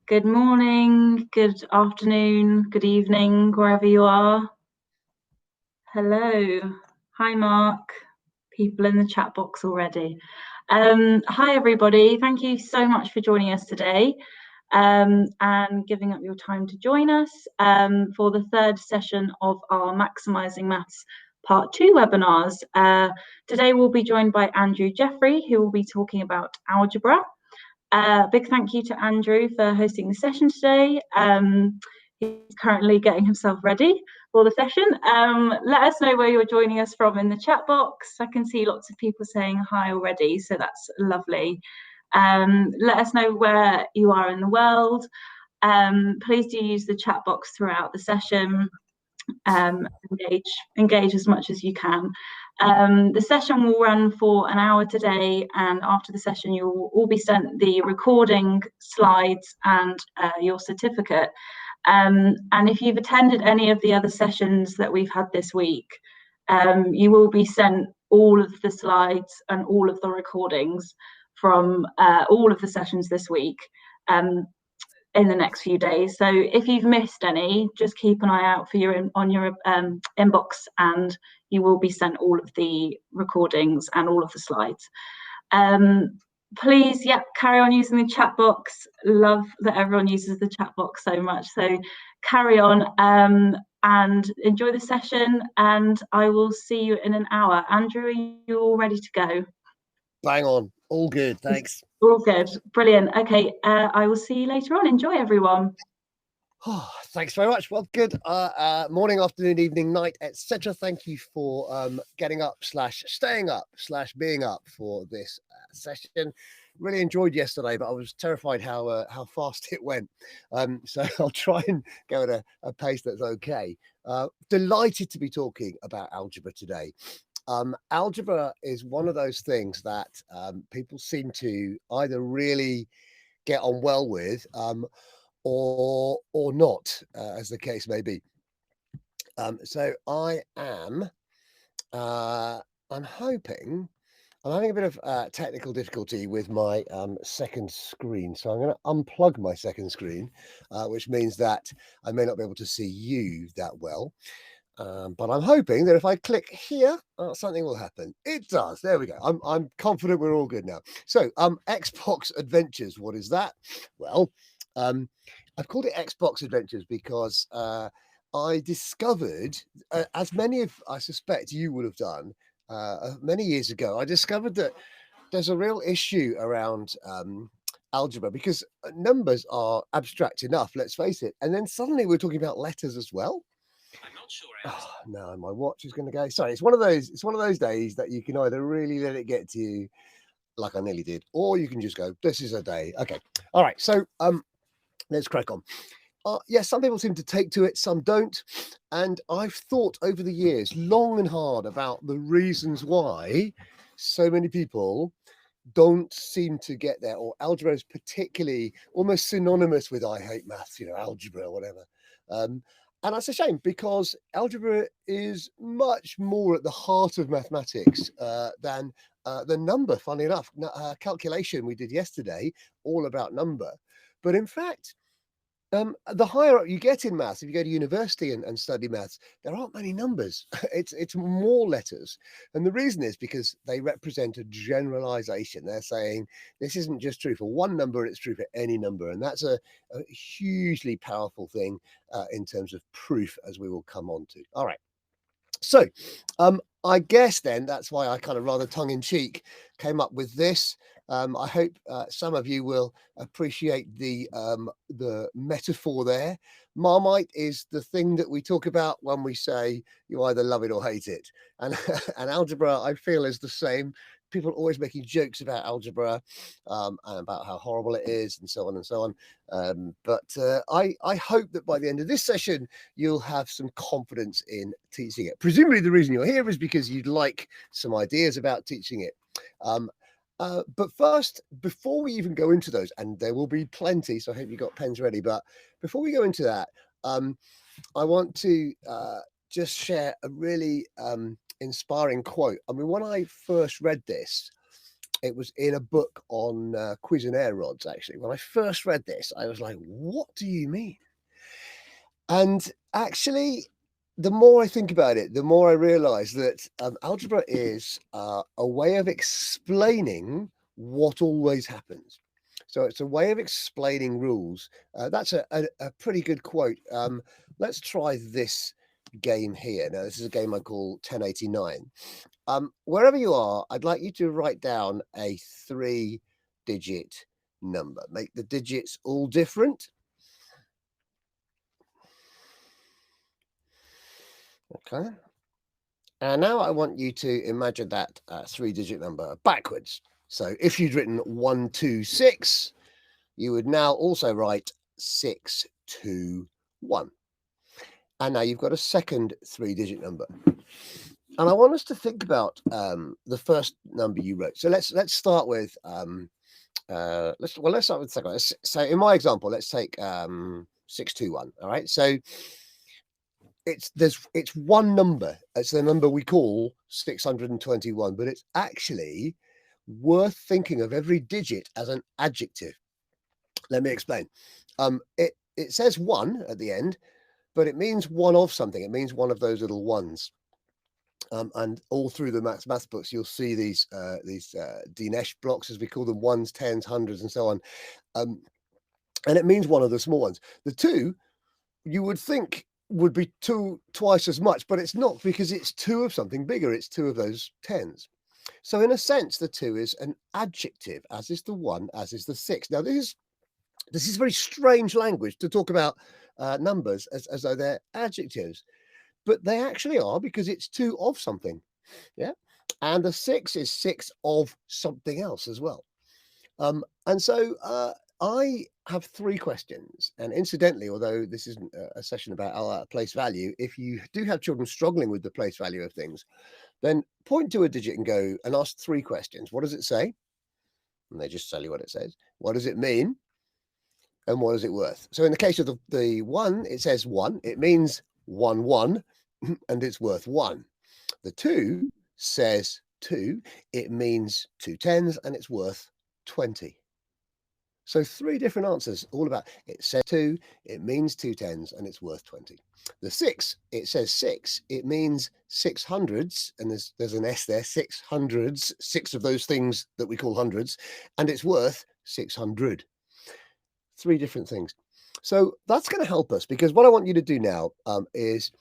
Good morning, good afternoon, good evening, wherever you are. Hello. Hi, Mark. People in the chat box already. Hi, everybody. Thank you so much for joining us today and giving up your time to join us for the third session of our Maximising Maths Part 2 webinars. Today, we'll be joined by Andrew Jeffrey, who will be talking about algebra. Big thank you to Andrew for hosting the session today. He's currently getting himself ready for the session. Let us know where you're joining us from in the chat box. I can see lots of people saying hi already, so that's lovely. Let us know where you are in the world. Please do use the chat box throughout the session. Engage as much as you can. The session will run for an hour today, and after the session you will all be sent the recording, slides and your certificate. And if you've attended any of the other sessions that we've had this week, you will be sent all of the slides and all of the recordings from all of the sessions this week in the next few days. So if you've missed any, just keep an eye out for your inbox, and you will be sent all of the recordings and all of the slides. Please, carry on using the chat box. Love that everyone uses the chat box so much. So carry on and enjoy the session, and I will see you in an hour. Andrew, are you all ready to go? Bang on. All good. Thanks. All good. Brilliant. Okay. I will see you later on. Enjoy, everyone. Oh, thanks very much. Well, good morning, afternoon, evening, night, etc. Thank you for getting up / staying up / being up for this session. Really enjoyed yesterday, but I was terrified how fast it went. So I'll try and go at a pace that's okay. Delighted to be talking about algebra today. Algebra is one of those things that people seem to either really get on well with or not, as the case may be. So I am, I'm hoping, I'm having a bit of technical difficulty with my second screen. So I'm going to unplug my second screen, which means that I may not be able to see you that well. But I'm hoping that if I click here, something will happen. It does. There we go. I'm confident we're all good now. So Xbox Adventures, what is that? Well, I've called it Xbox Adventures because I discovered, as many of I suspect you would have done many years ago, I discovered that there's a real issue around algebra because numbers are abstract enough, let's face it. And then suddenly we're talking about letters as well. I'm not sure. Oh, no, my watch is going to go. Sorry, it's one of those days that you can either really let it get to you, like I nearly did, or you can just go, this is a day. Okay. All right. So let's crack on. Yes, some people seem to take to it, some don't. And I've thought over the years long and hard about the reasons why so many people don't seem to get there, or algebra is particularly almost synonymous with I hate maths, algebra or whatever. And that's a shame because algebra is much more at the heart of mathematics than the number, funny enough. Calculation we did yesterday, all about number. But in fact, the higher up you get in maths, if you go to university and study maths, there aren't many numbers. It's more letters. And the reason is because they represent a generalization. They're saying this isn't just true for one number, it's true for any number. And that's a hugely powerful thing in terms of proof, as we will come on to. All right. So I guess then that's why I kind of rather tongue-in-cheek came up with this. I hope some of you will appreciate the metaphor there. Marmite is the thing that we talk about when we say you either love it or hate it. And, and algebra, I feel, is the same. People are always making jokes about algebra and about how horrible it is and so on and so on. But I hope that by the end of this session, you'll have some confidence in teaching it. Presumably the reason you're here is because you'd like some ideas about teaching it. But first, before we even go into those, and there will be plenty, so I hope you've got pens ready, but before we go into that, I want to just share a really inspiring quote. I mean, when I first read this, it was in a book on Cuisenaire rods, actually. When I first read this, I was like, what do you mean? And actually, the more I think about it, the more I realize that algebra is a way of explaining what always happens. So it's a way of explaining rules. That's a pretty good quote. Let's try this game here. Now, this is a game I call 1089. Wherever you are, I'd like you to write down a 3-digit number. Make the digits all different. Okay. And now I want you to imagine that 3-digit number backwards. So if you'd written 126, you would now also write 621. And now you've got a second 3-digit number. And I want us to think about the first number you wrote. So let's start with let's start with the second one. So in my example, let's take 621. All right. So it's one number. It's the number we call 621, but it's actually worth thinking of every digit as an adjective. Let me explain. It says one at the end, but it means one of something. It means one of those little ones. And all through the maths books, you'll see these Dinesh blocks, as we call them, ones, tens, hundreds, and so on. And it means one of the small ones. The two, you would think, would be twice as much, but it's not, because it's two of something bigger. It's two of those tens. So in a sense, the two is an adjective, as is the one, as is the six. Now, this is very strange language to talk about numbers as though they're adjectives, but they actually are, because it's two of something. Yeah. And the six is six of something else as well. And so I have 3 questions. And incidentally, although this isn't a session about place value, if you do have children struggling with the place value of things, then point to a digit and go and ask 3 questions. What does it say? And they just tell you what it says. What does it mean? And what is it worth? So in the case of the 1, it says 1. It means 1, 1, and it's worth 1. The 2 says 2. It means 2 tens, and it's worth 20. So 3 different answers, all about it. Says 2, it means 2 tens, and it's worth 20. The 6, it says 6, it means 6 hundreds, and there's an S there, 6 hundreds, 6 of those things that we call hundreds, and it's worth 600. 3 different things. So that's going to help us, because what I want you to do now is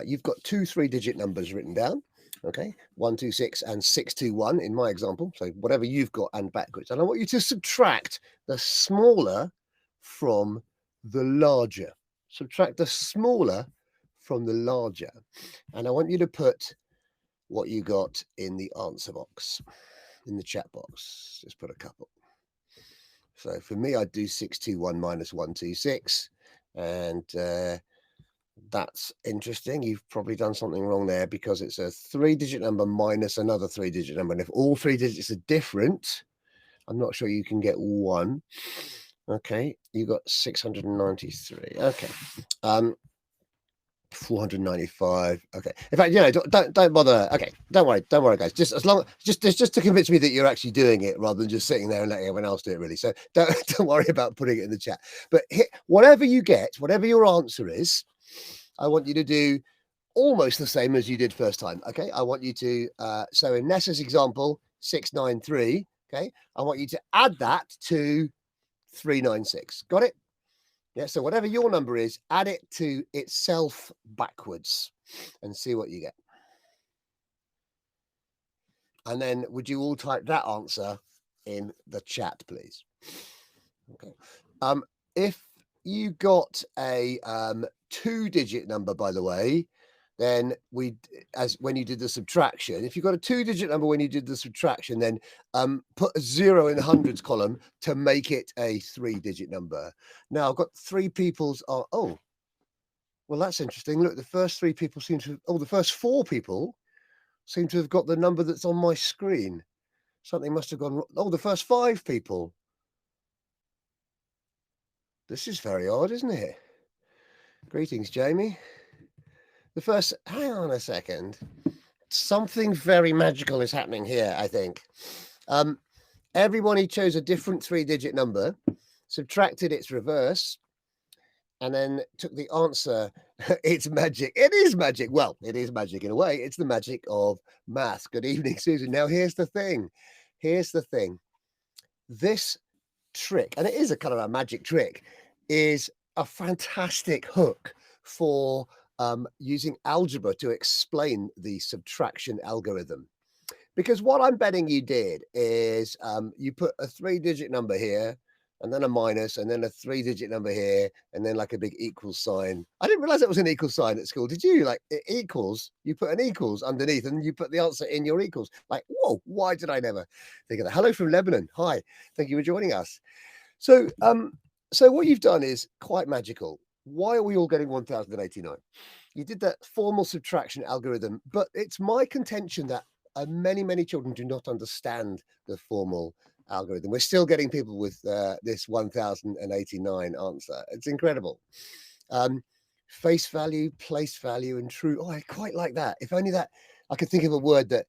you've got 2 3-digit numbers written down. Okay, 126 and 621 in my example. So whatever you've got and backwards. And I want you to subtract the smaller from the larger. Subtract the smaller from the larger. And I want you to put what you got in the answer box, in the chat box. Just put a couple. So for me, I'd do 621 minus 126. And that's interesting. You've probably done something wrong there, because it's a 3-digit number minus another 3-digit number. And if all 3 digits are different, I'm not sure you can get 1. Okay, you got 693. Okay. 495. Okay. In fact, don't bother. Okay, don't worry, guys. Just to convince me that you're actually doing it, rather than just sitting there and letting everyone else do it. Really. So don't worry about putting it in the chat. But whatever you get, whatever your answer is, I want you to do almost the same as you did first time. Okay. I want you to. So in Nessa's example, 693. Okay. I want you to add that to 396. Got it? Yeah, so whatever your number is, add it to itself backwards and see what you get. And then would you all type that answer in the chat, please? Okay. If you got a 2-digit number, by the way, then when you did the subtraction, if you got a 2-digit number when you did the subtraction, then put a 0 in the hundreds column to make it a 3-digit number. Now I've got 3 people's. Oh, well, that's interesting. Look, the first 3 people seem to. The first 4 people seem to have got the number that's on my screen. Something must have gone wrong. Oh, the first 5 people. This is very odd, isn't it? Greetings, Jamie. The first, hang on a second. Something very magical is happening here, I think. Everyone who chose a different 3-digit number, subtracted its reverse, and then took the answer. It's magic. It is magic. Well, it is magic in a way. It's the magic of math. Good evening, Susan. Now, here's the thing. Here's the thing. This trick, and it is a kind of a magic trick, is a fantastic hook for using algebra to explain the subtraction algorithm. Because what I'm betting you did is you put a 3-digit number here, and then a minus, and then a 3-digit number here, and then like a big equals sign. I didn't realize it was an equals sign at school. Did you? Like it equals, you put an equals underneath, and you put the answer in your equals. Like, whoa, why did I never think of that? Hello from Lebanon. Hi, thank you for joining us. So, so what you've done is quite magical. Why are we all getting 1089? You did that formal subtraction algorithm, but it's my contention that many children do not understand the formal algorithm. We're still getting people with this 1089 answer. It's incredible. Face value, place value, and true. Oh, I quite like that. If only that I could think of a word that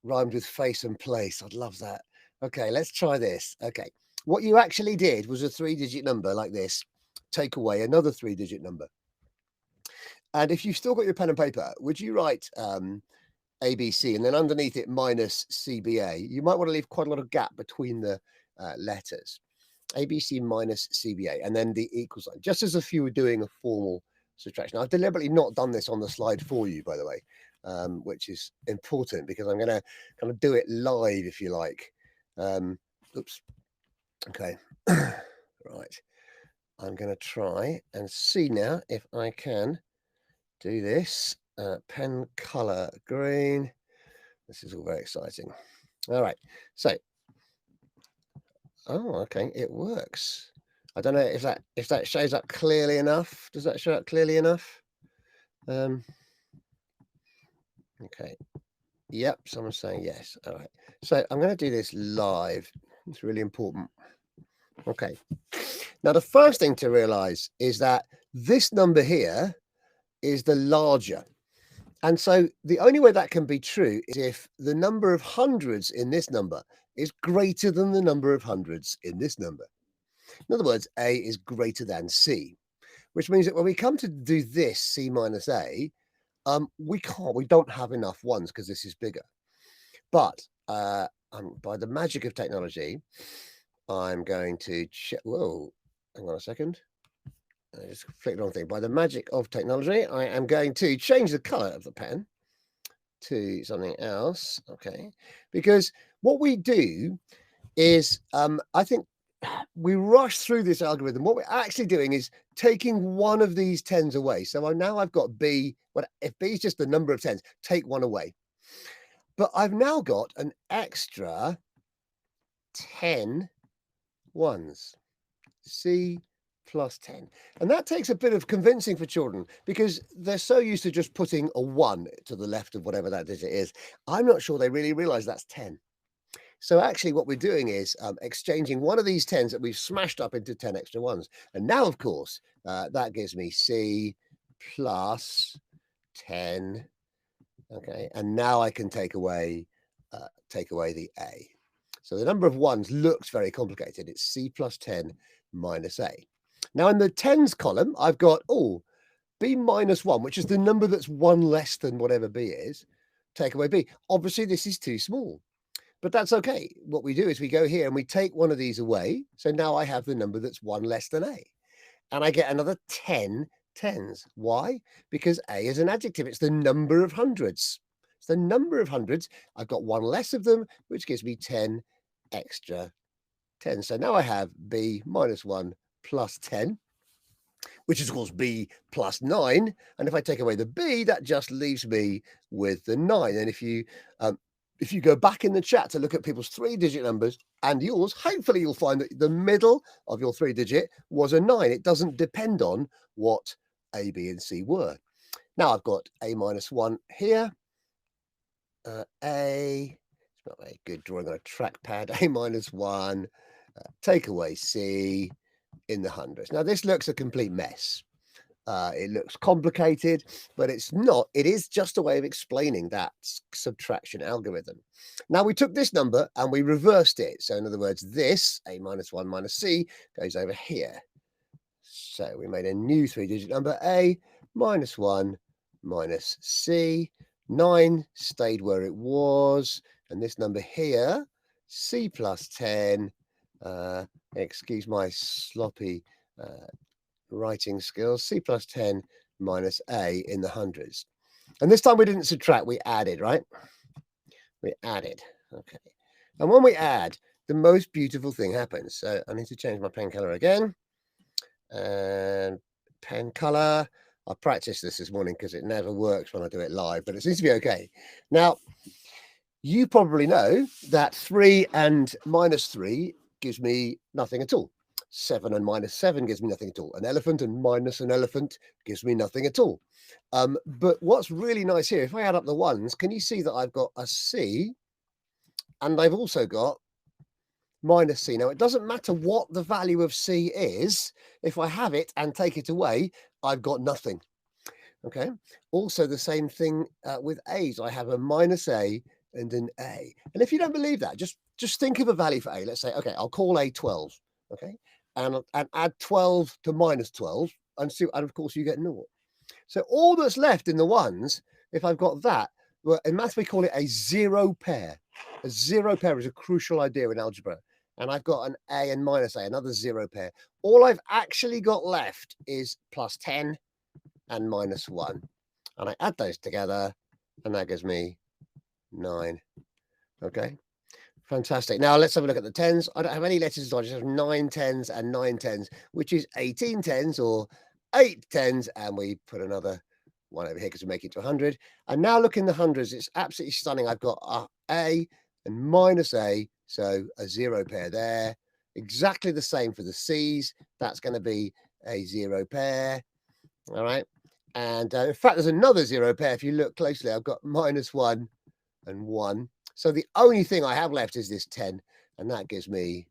rhymed with face and place. I'd love that. Okay, let's try this. Okay, what you actually did was a 3-digit number like this. Take away another 3-digit number. And if you've still got your pen and paper, would you write ABC and then underneath it minus CBA? You might want to leave quite a lot of gap between the letters. ABC minus CBA, and then the equal sign, just as if you were doing a formal subtraction. I've deliberately not done this on the slide for you, by the way, which is important because I'm going to kind of do it live, if you like. Oops. Okay. Right. I'm going to try and see now if I can do this. Pen color green. This is all very exciting. All right. So, oh, okay, it works. I don't know if that shows up clearly enough. Does that show up clearly enough? Okay. Yep, someone's saying yes. All right. So I'm going to do this live. It's really important. Okay. Now, the first thing to realize is that this number here is the larger. And so the only way that can be true is if the number of hundreds in this number is greater than the number of hundreds in this number. In other words, A is greater than C, which means that when we come to do this, C minus A, we don't have enough ones because this is bigger. But by the magic of technology, I'm going to check. Whoa, hang on a second. I just flicked the wrong thing. By the magic of technology, I am going to change the color of the pen to something else. Okay, because what we do is, I think we rush through this algorithm. What we're actually doing is taking one of these 10s away. So now I've got B. If B is just the number of 10s, take one away. But I've now got an extra 10 ones. C plus 10. And that takes a bit of convincing for children because they're so used to just putting a 1 to the left of whatever that digit is. I'm not sure they really realize that's 10. So actually what we're doing is exchanging one of these 10s that we've smashed up into 10 extra ones. And now, of course, that gives me C plus 10. Okay, and now I can take away the A. So the number of ones looks very complicated. It's C plus 10 minus A. Now in the 10s column, I've got, B minus 1, which is the number that's 1 less than whatever B is. Take away B. Obviously, this is too small, but that's okay. What we do is we go here and we take one of these away. So now I have the number that's 1 less than A. And I get another 10 10s. Why? Because A is an adjective. It's the number of hundreds. It's the number of hundreds. I've got 1 less of them, which gives me 10 extra 10. So now I have B minus 1 plus 10, which is of course B plus 9. And if I take away the B, that just leaves me with the 9. And if you go back in the chat to look at people's 3-digit numbers and yours, hopefully you'll find that the middle of your 3-digit was a 9. It doesn't depend on what A, B, and C were. Now I've got A minus 1 here. A, it's not very good drawing on a trackpad. A minus 1, take away C in the hundreds. Now this looks a complete mess. It looks complicated, but it's not. It is just a way of explaining that subtraction algorithm. Now, we took this number and we reversed it. So in other words, this a minus 1 minus c goes over here. So we made a new 3-digit number, a minus 1 minus c. 9 stayed where it was. And this number here, c plus 10, excuse my sloppy writing skills, c plus 10 minus a in the hundreds. And this time we didn't subtract, we added, right? We added, okay. And when we add, the most beautiful thing happens. So I need to change my pen color again. And pen color. I practiced this morning because it never works when I do it live, but it seems to be okay. Now, you probably know that 3 and minus 3 gives me nothing at all. 7 and minus 7 gives me nothing at all. An elephant and minus an elephant gives me nothing at all. But what's really nice here, if I add up the ones, can you see that I've got a C and I've also got minus C. Now, it doesn't matter what the value of C is. If I have it and take it away, I've got nothing. Okay. Also, the same thing with A's. I have a minus A and an A. And if you don't believe that, just think of a value for A. Let's say, okay, I'll call A 12. Okay. And add 12 to minus 12 and see, and of course you get 0. So all that's left in the ones, if I've got that, well, in maths we call it a zero pair. A zero pair is a crucial idea in algebra. And I've got an A and minus A, another zero pair. All I've actually got left is plus 10 and minus 1. And I add those together, and that gives me 9. Okay, fantastic. Now let's have a look at the tens. I don't have any letters, so I just have 9 tens and 9 tens, which is 18 tens or 8 tens. And we put another one over here because we make it to 100. And now look in the hundreds. It's absolutely stunning. I've got A and minus A, so a zero pair there. Exactly the same for the C's. That's going to be a zero pair. All right. And in fact, there's another zero pair. If you look closely, I've got minus 1 and 1. So the only thing I have left is this 10. And that gives me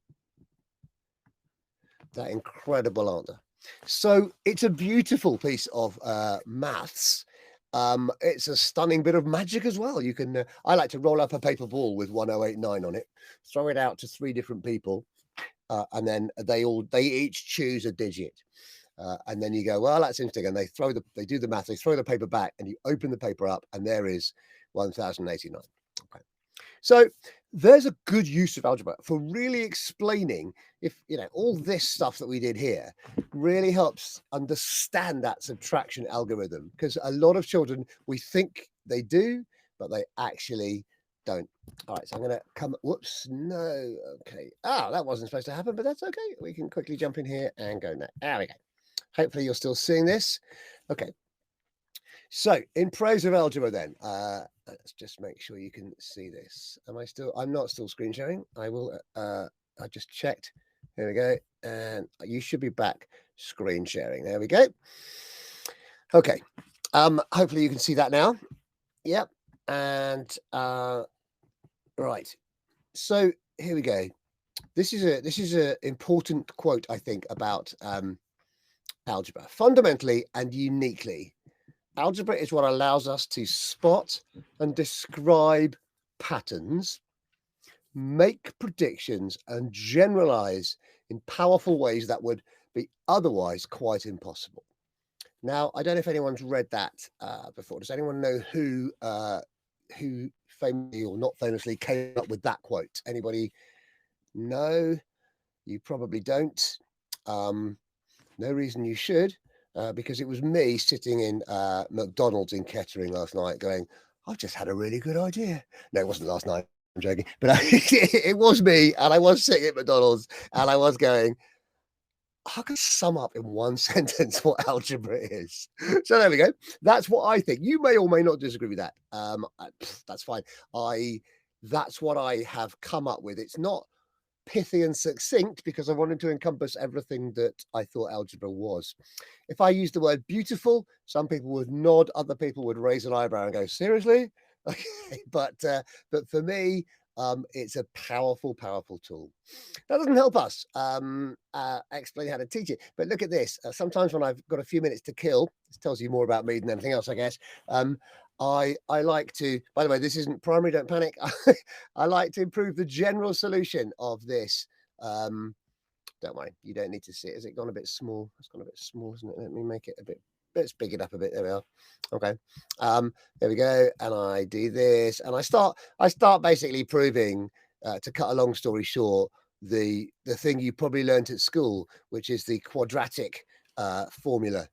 that incredible answer. So it's a beautiful piece of maths. It's a stunning bit of magic as well. You can, I like to roll up a paper ball with 1089 on it, throw it out to 3 different people, and then they each choose a digit. And then you go, well, that's interesting. And they do the math, they throw the paper back, and you open the paper up, and there is 1089. Okay. So there's a good use of algebra for really explaining, if you know, all this stuff that we did here really helps understand that subtraction algorithm, because a lot of children, we think they do, but they actually don't. All right, so I'm going to come, whoops, no, okay. That wasn't supposed to happen, but that's okay. We can quickly jump in here and go now. There we go. Hopefully you're still seeing this. Okay. So in praise of algebra then, let's just make sure you can see this. I'm not still screen sharing. I will, I just checked. Here we go. And you should be back screen sharing. There we go. Okay. Hopefully you can see that now. Yep. And, right. So here we go. This is a important quote, I think, about, algebra. Fundamentally and uniquely, algebra is what allows us to spot and describe patterns, make predictions, and generalize in powerful ways that would be otherwise quite impossible. Now, I don't know if anyone's read that before. Does anyone know who famously or not famously came up with that quote? Anybody? No, you probably don't. No reason you should, because it was me sitting in McDonald's in Kettering last night going, I've just had a really good idea. No, it wasn't last night. I'm joking. But it was me, and I was sitting at McDonald's, and I was going, I can sum up in one sentence what algebra is. So there we go. That's what I think. You may or may not disagree with that. That's fine. That's what I have come up with. It's not pithy and succinct because I wanted to encompass everything that I thought algebra was. If I used the word beautiful, some people would nod, other people would raise an eyebrow and go, seriously? Okay, but for me, It's a powerful, powerful tool. That doesn't help us explain how to teach it. But look at this. Sometimes when I've got a few minutes to kill, this tells you more about me than anything else, I guess. I like to, by the way, this isn't primary, don't panic. I like to improve the general solution of this. Don't worry, you don't need to see it. Has it gone a bit small? It's gone a bit small, isn't it? Let me make it a bit, let's big it up a bit. There we are. Okay. There we go. And I do this, and I start basically proving, to cut a long story short, the thing you probably learned at school, which is the quadratic formula.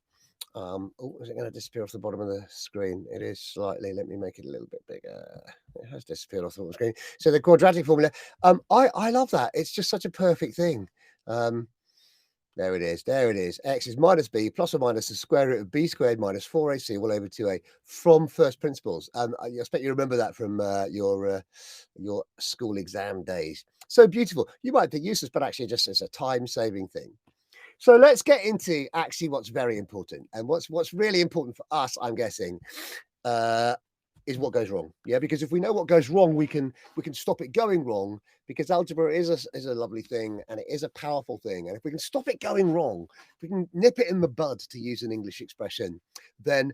Oh, is it going to disappear off the bottom of the screen? It is slightly. Let me make it a little bit bigger. It has disappeared off the screen. So the quadratic formula. I love that. It's just such a perfect thing. There it is. There it is. X is minus b plus or minus the square root of b squared minus 4ac all over 2a from first principles. I expect you remember that from your school exam days. So beautiful. You might think useless, but actually just as a time-saving thing. So let's get into actually what's very important, and what's really important for us, I'm guessing, is what goes wrong. Yeah, because if we know what goes wrong, we can stop it going wrong. Because algebra is a lovely thing, and it is a powerful thing. And if we can stop it going wrong, if we can nip it in the bud, to use an English expression, then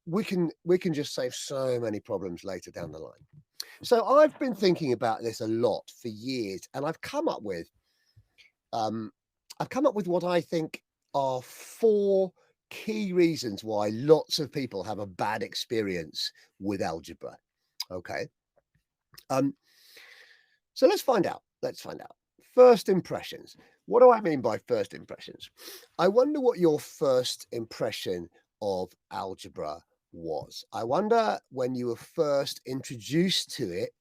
we can just save so many problems later down the line. So I've been thinking about this a lot for years, and I've come up with what I think are 4 key reasons why lots of people have a bad experience with algebra. Okay. So let's find out. First impressions. What do I mean by first impressions? I wonder what your first impression of algebra was. I wonder when you were first introduced to it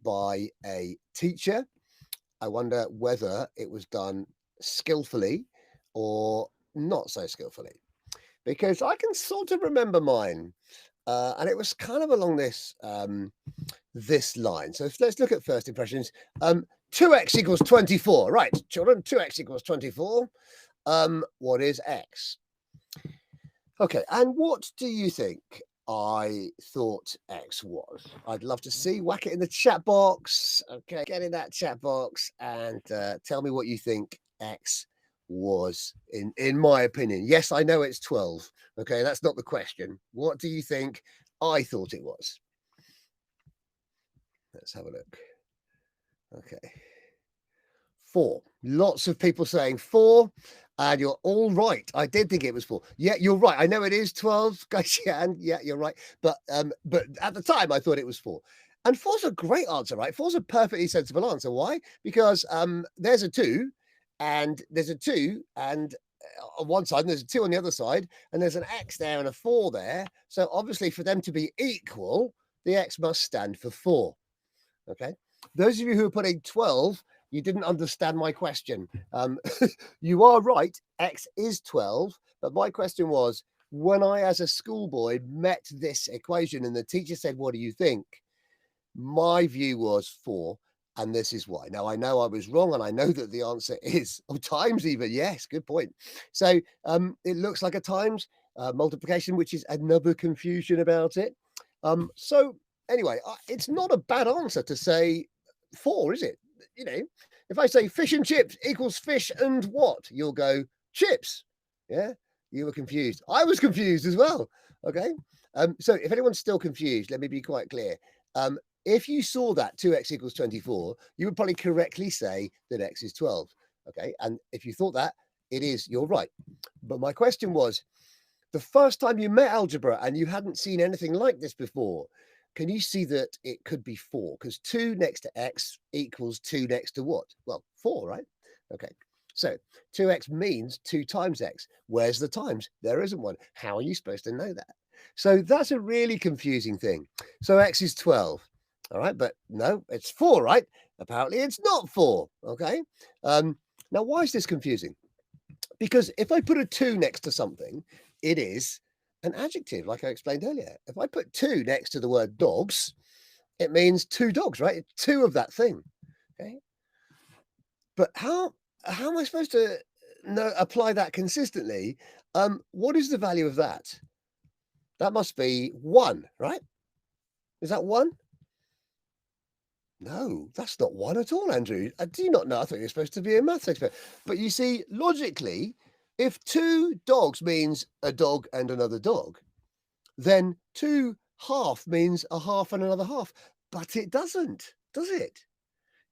by a teacher. I wonder whether it was done skillfully or not so skillfully, because I can sort of remember mine, and it was kind of along this line. So let's look at first impressions. 2x equals 24. Right, children, 2x equals 24. What is x? Okay, and what do you think I thought x was? I'd love to see. Whack it in the chat box. Okay, get in that chat box and tell me what you think x was in my opinion. Yes, I know it's 12. Okay, that's not the question. What do you think I thought it was? Let's have a look. Okay. 4. Lots of people saying 4, and you're all right. I did think it was 4. Yeah, you're right. I know it is 12, guys. Yeah, you're right. But at the time I thought it was 4. And 4's a great answer, right? 4's a perfectly sensible answer. Why? Because there's a 2, and there's a 2, and on one side, and there's a 2 on the other side, and there's an x there and a 4 there. So obviously, for them to be equal, the x must stand for 4. Okay. Those of you who are putting 12, you didn't understand my question. You are right, x is 12, but my question was, when I, as a schoolboy, met this equation and the teacher said, what do you think? My view was 4, and this is why. Now, I know I was wrong, and I know that the answer is times even. Yes, good point. So it looks like a times multiplication, which is another confusion about it. So anyway, it's not a bad answer to say 4, is it? You know, if I say fish and chips equals fish and what, you'll go chips. Yeah, you were confused. I was confused as well. Okay. So if anyone's still confused, let me be quite clear. If you saw that 2x equals 24, you would probably correctly say that x is 12. Okay. And if you thought that, it is, you're right. But my question was, the first time you met algebra and you hadn't seen anything like this before, can you see that it could be 4? Because 2 next to x equals 2 next to what? Well, 4, right? Okay. So 2x means 2 times x. Where's the times? There isn't one. How are you supposed to know that? So that's a really confusing thing. So x is 12. All right. But no, it's 4, right? Apparently it's not 4. Okay. Now, why is this confusing? Because if I put a 2 next to something, it is an adjective, like I explained earlier. If I put 2 next to the word dogs, it means 2 dogs, right? 2 of that thing. Okay. But how am I supposed to apply that consistently? What is the value of that? That must be 1, right? Is that 1? No, that's not one at all, Andrew. I do not know. I thought you were supposed to be a maths expert. But you see, logically, if 2 dogs means a dog and another dog, then 2 half means a half and another half. But it doesn't, does it?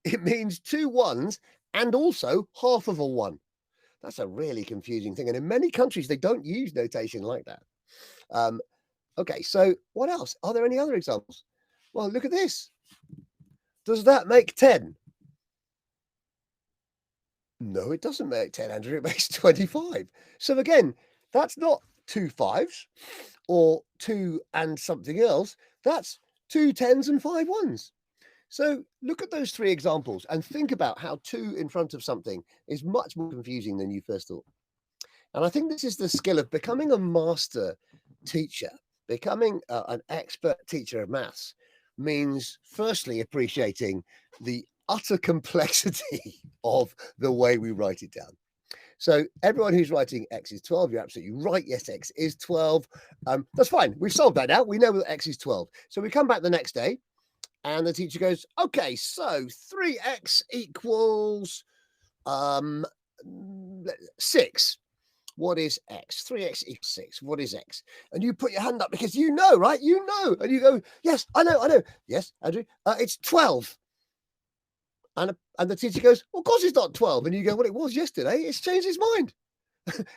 It means 2 ones and also half of a one. That's a really confusing thing. And in many countries, they don't use notation like that. Okay, so what else? Are there any other examples? Well, look at this. Does that make 10? No, it doesn't make 10, Andrew. It makes 25. So again, that's not 2 5s or 2 and something else. That's 2 10s and 5 1s. So look at those 3 examples and think about how 2 in front of something is much more confusing than you first thought. And I think this is the skill of becoming a master teacher. Becoming an expert teacher of maths means firstly appreciating the utter complexity of the way we write it down. So everyone who's writing x is 12, you're absolutely right. Yes, x is 12. That's fine. We've solved that now. We know that x is 12. So we come back the next day and the teacher goes, okay, so 3x equals 6. What is x? 3x equals 6. What is x? And you put your hand up because you know, right? You know. And you go, yes, I know. Yes, Andrew, it's 12. And the teacher goes, well, of course it's not 12. And you go, well, it was yesterday. It's changed its mind.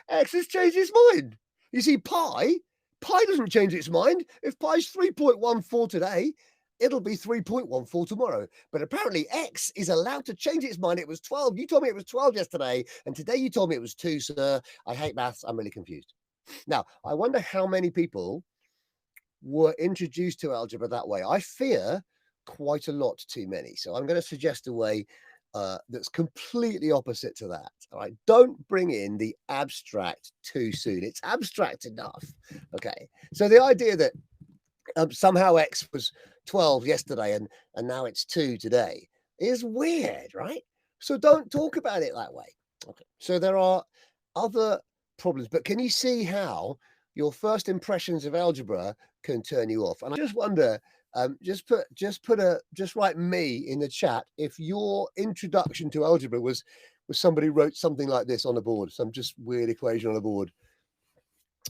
X has changed its mind. You see, pi doesn't change its mind. If pi is 3.14 today, it'll be 3.14 tomorrow. But apparently x is allowed to change its mind. It was 12. You told me it was 12 yesterday. And today you told me it was 2, sir. I hate maths. I'm really confused. Now, I wonder how many people were introduced to algebra that way. I fear quite a lot too many. So I'm going to suggest a way that's completely opposite to that. All right. Don't bring in the abstract too soon. It's abstract enough. Okay. So the idea that somehow x was 12 yesterday and now it's 2 today is weird, right? So don't talk about it that way. Okay. So there are other problems, but can you see how your first impressions of algebra can turn you off? And I just wonder, just write me in the chat if your introduction to algebra was somebody wrote something like this on a board, some just weird equation on a board.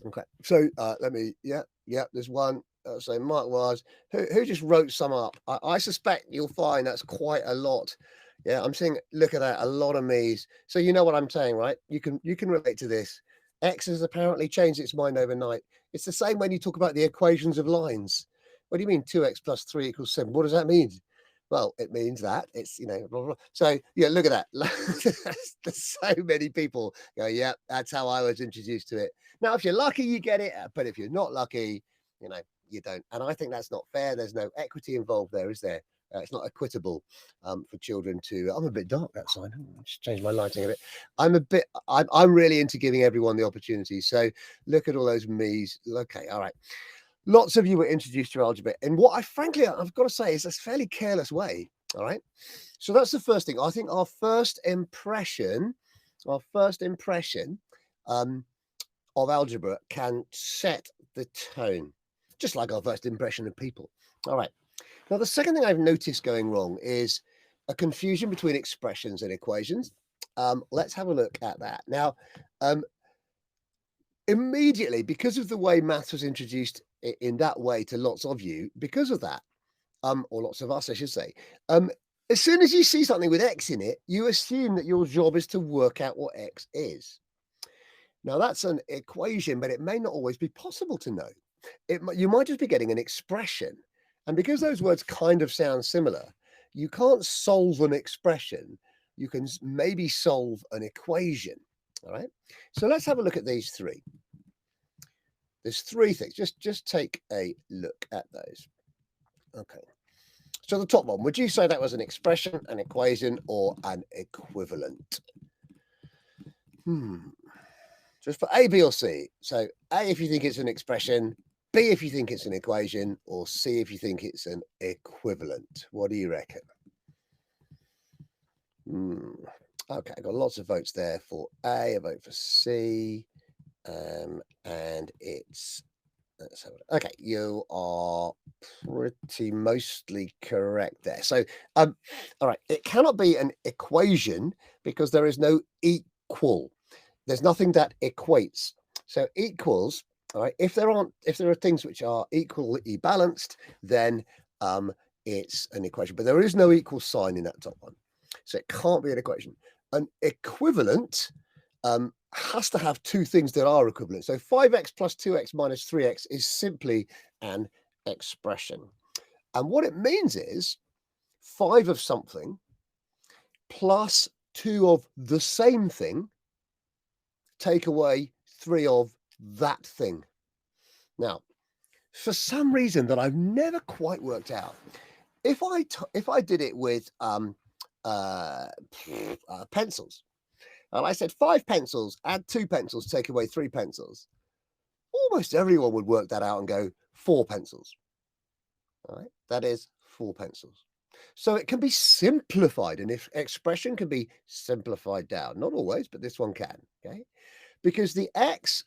Okay, so let me, yeah, there's one. So Mark was who just wrote some up. I suspect you'll find that's quite a lot. Yeah, I'm seeing. Look at that, a lot of me's. So you know what I'm saying, right? You can relate to this. X has apparently changed its mind overnight. It's the same when you talk about the equations of lines. What do you mean 2x plus 3 equals 7? What does that mean? Well, it means that it's, blah, blah, blah. So yeah, look at that. There's so many people go, yeah, that's how I was introduced to it. Now, if you're lucky, you get it, but if you're not lucky, you don't. And I think that's not fair. There's no equity involved there, is there? It's not equitable for children to. I'm a bit dark outside. Just change my lighting a bit. I'm really into giving everyone the opportunity. So look at all those me's. Okay, all right. Lots of you were introduced to algebra, and what I've got to say is a fairly careless way. All right. So that's the first thing. I think our first impression of algebra can set the tone, just like our first impression of people. All right. Now, the second thing I've noticed going wrong is a confusion between expressions and equations. Let's have a look at that. Now, immediately, because of the way maths was introduced in that way to lots of you, because of that, or lots of us, I should say, as soon as you see something with x in it, you assume that your job is to work out what x is. Now, that's an equation, but it may not always be possible to know. You might just be getting an expression. And because those words kind of sound similar, you can't solve an expression. You can maybe solve an equation. All right. So let's have a look at these 3. There's 3 things. Just take a look at those. Okay. So the top one, would you say that was an expression, an equation, or an equivalent? Just for A, B, or C. So A if you think it's an expression, B if you think it's an equation, or C if you think it's an equivalent. What do you reckon? Okay, I've got lots of votes there for A, a vote for C, and it's let's have it. Okay, you are pretty mostly correct there. So, all right, it cannot be an equation because there is no equal. There's nothing that equates. So equals, all right, if there are things which are equally balanced, then it's an equation. But there is no equal sign in that top one. So it can't be an equation. An equivalent has to have two things that are equivalent. So 5x plus 2x minus 3x is simply an expression. And what it means is 5 of something plus 2 of the same thing, take away 3 of that thing. Now, for some reason that I've never quite worked out, if I did it with pencils, and I said 5 pencils, add 2 pencils, take away 3 pencils, almost everyone would work that out and go 4 pencils. All right, that is 4 pencils. So it can be simplified, and if expression can be simplified down, not always, but this one can. Okay, because the x,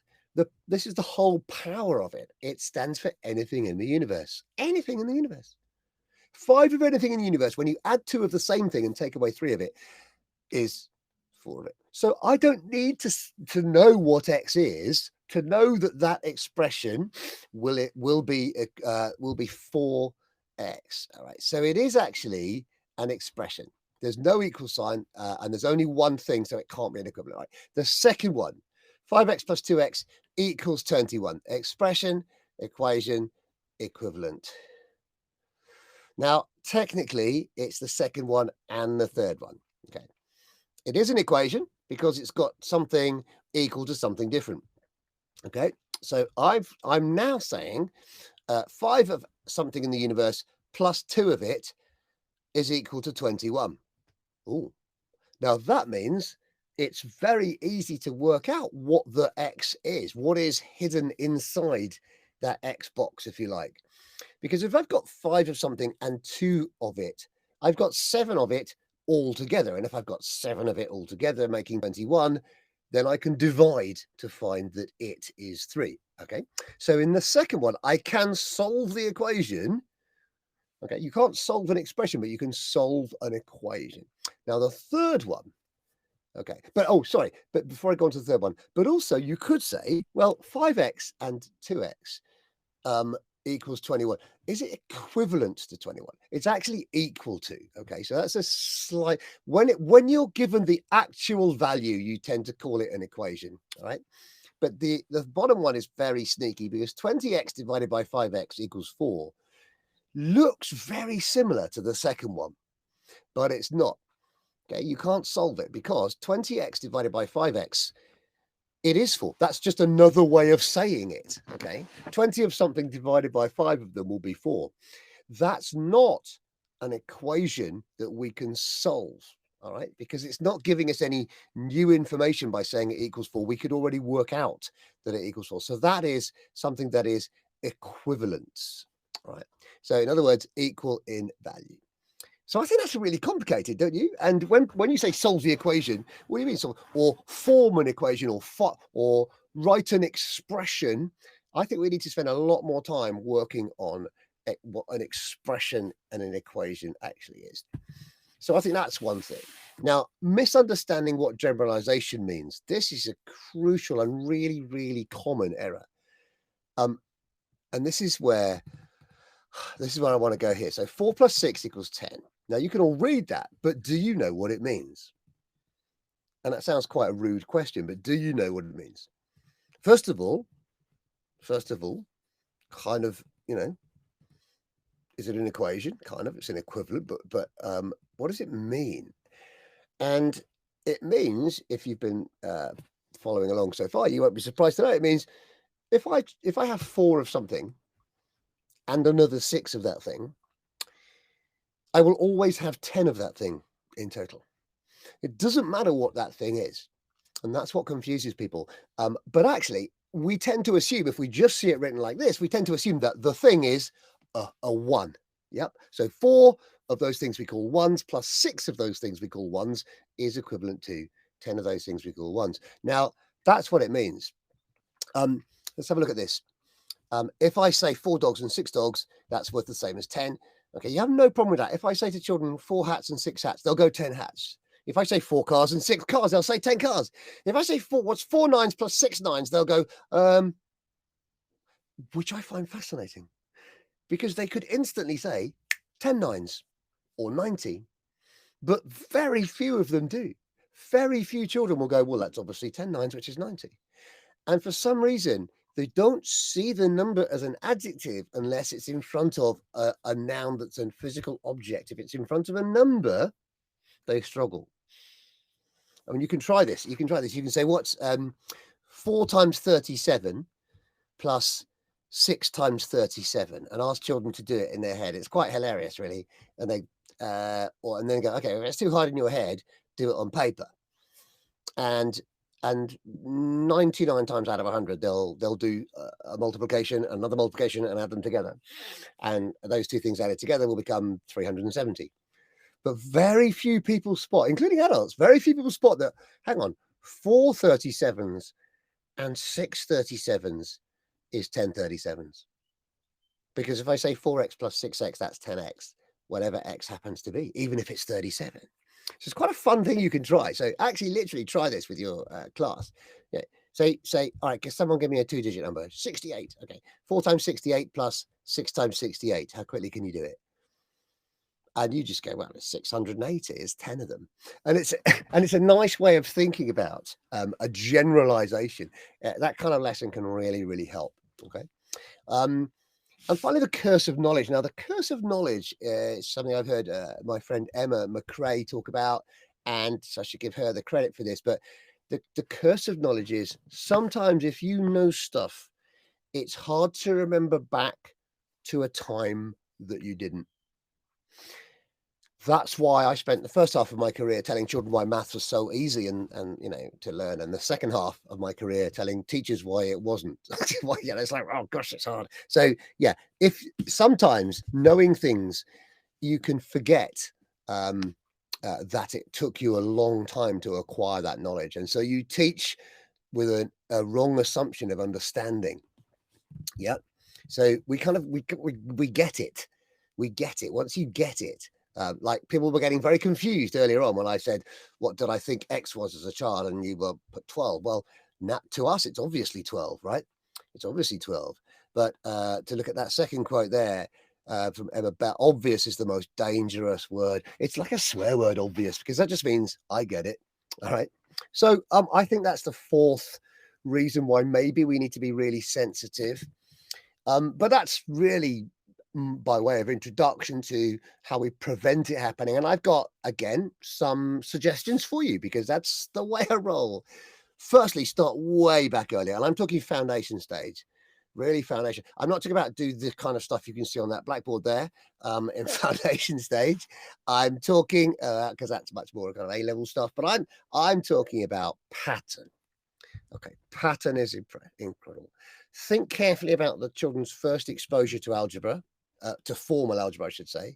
this is the whole power of it. It stands for anything in the universe. Anything in the universe. 5 of anything in the universe. When you add 2 of the same thing and take away 3 of it, is 4 of it. So I don't need to know what x is to know that that expression will be 4x. All right. So it is actually an expression. There's no equal sign, and there's only one thing, so it can't be an equivalent. Right. The second one, 5x plus 2x equals 21. Expression, equation, equivalent. Now, technically, it's the second one and the third one. Okay. It is an equation because it's got something equal to something different. Okay. So I'm now saying 5 of something in the universe plus 2 of it is equal to 21. Oh, now that means it's very easy to work out what the x is, what is hidden inside that x box, if you like. Because if I've got 5 of something and 2 of it, I've got 7 of it all together. And if I've got 7 of it all together, making 21, then I can divide to find that it is 3. Okay. So in the second one, I can solve the equation. Okay. You can't solve an expression, but you can solve an equation. Now, the third one. Okay. But, oh, sorry. But before I go on to the third one, but also you could say, well, 5x and 2x equals 21. Is it equivalent to 21? It's actually equal to. Okay, so that's a slight, when you're given the actual value, you tend to call it an equation. All right, but the bottom one is very sneaky because 20x divided by 5x equals 4 looks very similar to the second one, but it's not. Okay, you can't solve it because 20x divided by 5x, it is 4. That's just another way of saying it. Okay. 20 of something divided by 5 of them will be 4. That's not an equation that we can solve. All right. Because it's not giving us any new information by saying it equals 4. We could already work out that it equals 4. So that is something that is equivalence. All right. So in other words, equal in value. So I think that's really complicated, don't you? And when you say solve the equation, what do you mean solve, or form an equation, or write an expression? I think we need to spend a lot more time working on what an expression and an equation actually is. So I think that's one thing. Now, misunderstanding what generalization means. This is a crucial and really, really common error. And this is where I want to go here. So 4 plus 6 equals 10. Now, you can all read that, but do you know what it means? And that sounds quite a rude question, but do you know what it means? First of all, kind of, is it an equation? Kind of, it's an equivalent, but what does it mean? And it means, if you've been following along so far, you won't be surprised to know it means if I have 4 of something and another 6 of that thing, I will always have 10 of that thing in total. It doesn't matter what that thing is. And that's what confuses people. But actually, we tend to assume, if we just see it written like this, we tend to assume that the thing is a 1. Yep. So 4 of those things we call 1s plus 6 of those things we call 1s is equivalent to 10 of those things we call 1s. Now, that's what it means. Let's have a look at this. If I say 4 dogs and 6 dogs, that's worth the same as 10. Okay, you have no problem with that. If I say to children 4 hats and 6 hats, they'll go 10 hats. If I say 4 cars and 6 cars, they'll say 10 cars. If I say 4 nines plus 6 nines, they'll go, which I find fascinating, because they could instantly say 10 nines or 90, but very few of them do. Very few children will go, well, that's obviously 10 nines, which is 90. And for some reason, they don't see the number as an adjective unless it's in front of a noun that's a physical object. If it's in front of a number, they struggle. I mean, you can try this. You can say, what's 4 times 37 plus 6 times 37, and ask children to do it in their head. It's quite hilarious, really. And they and then go, okay, if it's too hard in your head, do it on paper. And 99 times out of 100, they'll do a multiplication, another multiplication, and add them together. And those two things added together will become 370. But very few people spot, including adults, very few people spot that, hang on, 4 37s and 6 37s is 10 37s. Because if I say 4x plus 6x, that's 10x, whatever x happens to be, even if it's 37. So it's quite a fun thing you can try. So actually literally try this with your class. Yeah. Say, all right, can someone give me a 2-digit number? 68. Okay. 4 times 68 plus 6 times 68. How quickly can you do it? And you just go, well, it's 680. It's 10 of them. And it's a nice way of thinking about a generalization. That kind of lesson can really, really help. Okay. And finally, the curse of knowledge. Now, the curse of knowledge is something I've heard my friend Emma McRae talk about, and so I should give her the credit for this. But the curse of knowledge is sometimes if you know stuff, it's hard to remember back to a time that you didn't. That's why I spent the first half of my career telling children why maths was so easy and to learn, and the second half of my career telling teachers why it wasn't. Why, it's like, oh gosh, it's hard. So yeah, if sometimes knowing things, you can forget that it took you a long time to acquire that knowledge, and so you teach with a wrong assumption of understanding. Yeah, so we get it. We get it. Once you get it. Like people were getting very confused earlier on when I said, what did I think X was as a child? And you were put 12. Well, to us, it's obviously 12, right? It's obviously 12. But to look at that second quote there from Emma, obvious is the most dangerous word. It's like a swear word, obvious, because that just means I get it. All right. So I think that's the fourth reason why maybe we need to be really sensitive. But that's really by way of introduction to how we prevent it happening. And I've got, again, some suggestions for you, because that's the way I roll. Firstly, start way back earlier. And I'm talking foundation stage, really foundation. I'm not talking about do the kind of stuff you can see on that blackboard there in foundation stage. I'm talking, because that's much more kind of A-level stuff, but I'm talking about pattern. Okay, pattern is incredible. Think carefully about the children's first exposure to algebra. To formal algebra, I should say.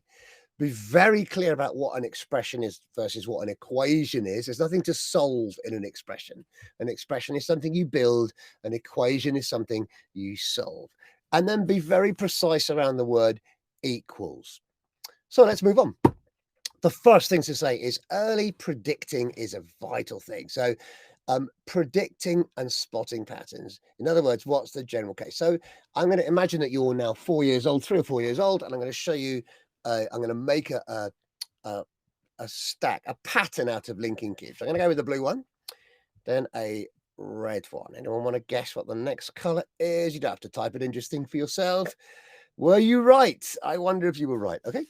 Be very clear about what an expression is versus what an equation is. There's nothing to solve in an expression. An expression is something you build. An equation is something you solve. And then be very precise around the word equals. So let's move on. The first thing to say is early predicting is a vital thing. So predicting and spotting patterns. In other words, what's the general case? So I'm going to imagine that you're now 4 years old, 3 or 4 years old, and I'm going to show you, I'm going to make a stack, a pattern out of linking cubes. I'm going to go with the blue one, then a red one. Anyone want to guess what the next color is? You don't have to type it in, just think for yourself. Were you right? I wonder if you were right. Okay.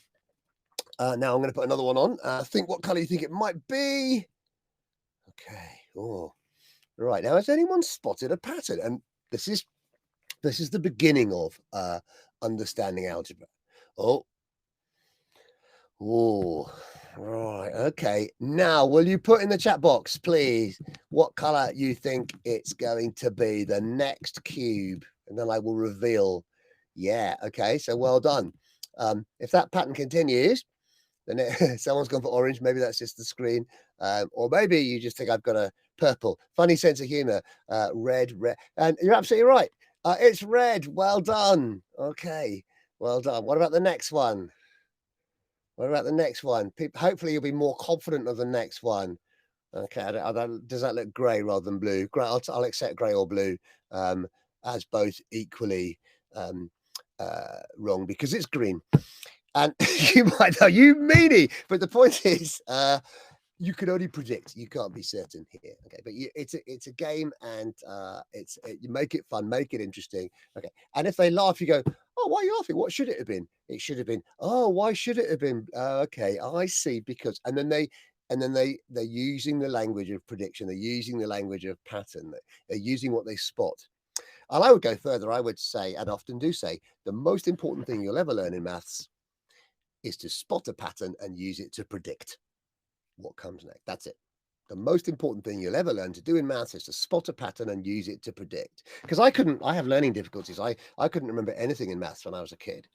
Now I'm going to put another one on. Think what color you think it might be. Okay. Oh, right. Now, has anyone spotted a pattern? And this is the beginning of understanding algebra. Oh, right. Okay. Now, will you put in the chat box, please, what color you think it's going to be, the next cube? And then I will reveal. Yeah. Okay. So well done. If that pattern continues, then someone's gone for orange. Maybe that's just the screen. Or maybe you just think I've got a purple. Funny sense of humor. Red. And you're absolutely right. It's red. Well done. Okay, well done. What about the next one? What about the next one? Hopefully you'll be more confident of the next one. Okay, does that look grey rather than blue? Grey, I'll accept grey or blue as both equally wrong because it's green. And you might know, you meanie, but the point is, you can only predict. You can't be certain here. Okay, but it's a game, and you make it fun, make it interesting. Okay, and if they laugh, you go, "Oh, why are you laughing? What should it have been? It should have been. Oh, why should it have been? Okay, I see. Because." And then they're using the language of prediction. They're using the language of pattern. They're using what they spot. And I would go further. I would say, and often do say, the most important thing you'll ever learn in maths is to spot a pattern and use it to predict what comes next. That's it. The most important thing you'll ever learn to do in maths is to spot a pattern and use it to predict. Because I have learning difficulties. I couldn't remember anything in maths when I was a kid,